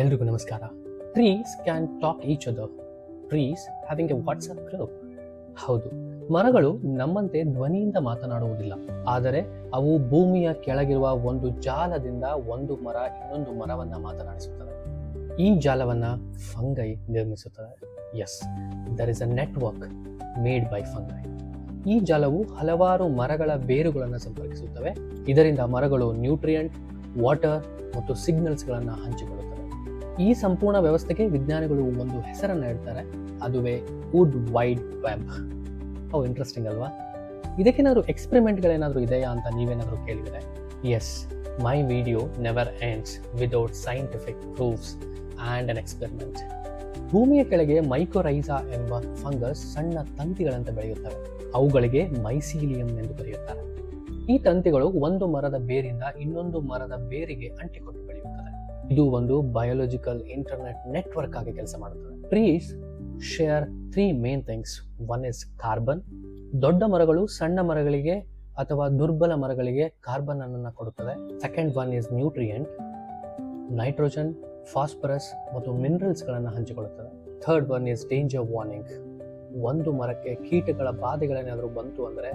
ಎಲ್ರಿಗೂ ನಮಸ್ಕಾರ. Trees can talk each other. Trees having A WhatsApp group. ಹೌದು, ಮರಗಳು ನಮ್ಮಂತೆ ಧ್ವನಿಯಿಂದ ಮಾತನಾಡುವುದಿಲ್ಲ, ಆದರೆ ಅವು ಭೂಮಿಯ ಕೆಳಗಿರುವ ಒಂದು ಜಾಲದಿಂದ ಒಂದು ಮರ ಇನ್ನೊಂದು ಮರವನ್ನ ಮಾತನಾಡಿಸುತ್ತವೆ. ಈ ಜಾಲವನ್ನ ಫಂಗೈ ನಿರ್ಮಿಸುತ್ತದೆ. Yes, there is a network made by fungi. ಈ ಜಾಲವು ಹಲವಾರು ಮರಗಳ ಬೇರುಗಳನ್ನು ಸಂಪರ್ಕಿಸುತ್ತವೆ. ಇದರಿಂದ ಮರಗಳು ನ್ಯೂಟ್ರಿಯೆಂಟ್, ವಾಟರ್ ಮತ್ತು ಸಿಗ್ನಲ್ಸ್ಗಳನ್ನು ಹಂಚಿಕೊಳ್ಳುತ್ತವೆ. ಈ ಸಂಪೂರ್ಣ ವ್ಯವಸ್ಥೆಗೆ ವಿಜ್ಞಾನಿಗಳು ಒಂದು ಹೆಸರನ್ನು ಇಡ್ತಾರೆ, ಅದುವೇ wood wide web. How interesting ಅಲ್ವಾ? ಇದಕ್ಕೇನಾದರೂ ಎಕ್ಸ್ಪೆರಿಮೆಂಟ್ಗಳೇನಾದರೂ ಇದೆಯಾ ಅಂತ ನೀವೇನಾದರೂ ಕೇಳಿದರೆ, yes, my video never ends without scientific proofs and an experiment. ಭೂಮಿಯ ಕೆಳಗೆ ಮೈಕೋರೈಸಾ ಎಂಬ ಫಂಗಸ್ ಸಣ್ಣ ತಂತಿಗಳಂತೆ ಬೆಳೆಯುತ್ತವೆ. ಅವುಗಳಿಗೆ ಮೈಸೀಲಿಯಂ ಎಂದು ಕರೆಯುತ್ತಾರೆ. ಈ ತಂತಿಗಳು ಒಂದು ಮರದ ಬೇರಿಂದ ಇನ್ನೊಂದು ಮರದ ಬೇರಿಗೆ ಅಂಟಿಕೊಂಡು ಬೆಳೆಯುತ್ತದೆ. ಇದು ಒಂದು ಬಯೋಲಾಜಿಕಲ್ ಇಂಟರ್ನೆಟ್ ನೆಟ್ವರ್ಕ್ ಆಗಿ ಕೆಲಸ ಮಾಡುತ್ತದೆ. Trees share 3 main things. One is carbon. ದೊಡ್ಡ ಮರಗಳು ಸಣ್ಣ ಮರಗಳಿಗೆ ಅಥವಾ ದುರ್ಬಲ ಮರಗಳಿಗೆ ಕಾರ್ಬನ್ ಅನ್ನು ಕೊಡುತ್ತದೆ. Second one is nutrient. Nitrogen, phosphorus ಮತ್ತು ಮಿನರಲ್ಸ್ ಗಳನ್ನು ಹಂಚಿಕೊಳ್ಳುತ್ತದೆ. Third one is danger warning. ಒಂದು ಮರಕ್ಕೆ ಕೀಟಗಳ ಬಾಧೆಗಳೇನಾದರೂ ಬಂತು ಅಂದರೆ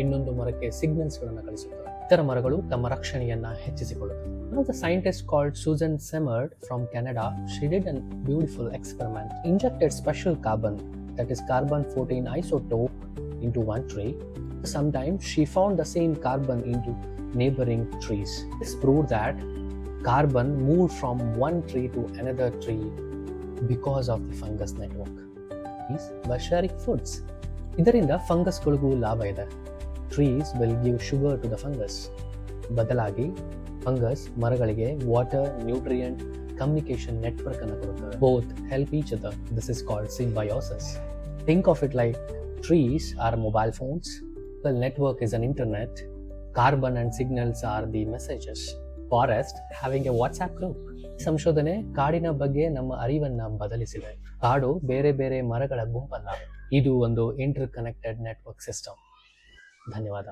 ಇನ್ನೊಂದು ಮರಕ್ಕೆ ಸಿಗ್ನಲ್ಸ್ ಗಳನ್ನು ಕಳಿಸುತ್ತದೆ. ಇತರ ಮರಗಳು ತಮ್ಮ ರಕ್ಷಣೆಯನ್ನ ಹೆಚ್ಚಿಸಿಕೊಳ್ಳುತ್ತವೆ. One of the scientists called Susan Simard from Canada, she did a beautiful experiment. Injected special carbon, that is carbon-14 isotope, into one tree. Sometimes she found the same carbon into neighboring trees. This proved that carbon moved from one tree to another tree because of the fungus network. Trees by sharing foods. ಇದರಿಂದ ಫಂಗಸ್ಗಳಿಗೂ ಲಾಭ ಇದೆ. Trees will give sugar to the fungus. ಬದಲಾಗಿ fungus ಮರಗಳಿಗೆ water, nutrient, communication network ಅನ್ನು ಕೊಡುತ್ತದೆ. Both help each other. This is called symbiosis. Think of it like trees are mobile phones. The network is an internet. Carbon and signals are the messages. Forest having a WhatsApp group. ಸಂಶೋಧನೆ ಕಾಡಿನ ಬಗ್ಗೆ ನಮ್ಮ ಅರಿವನ್ನ ಬದಲಿಸಿದೆ. ಕಾಡು ಬೇರೆ ಬೇರೆ ಮರಗಳ ಗುಂಪಲ್ಲ, ಇದು ಒಂದು ಇಂಟರ್ ಕನೆಕ್ಟೆಡ್ ನೆಟ್ವರ್ಕ್ ಸಿಸ್ಟಮ್. ಧನ್ಯವಾದ.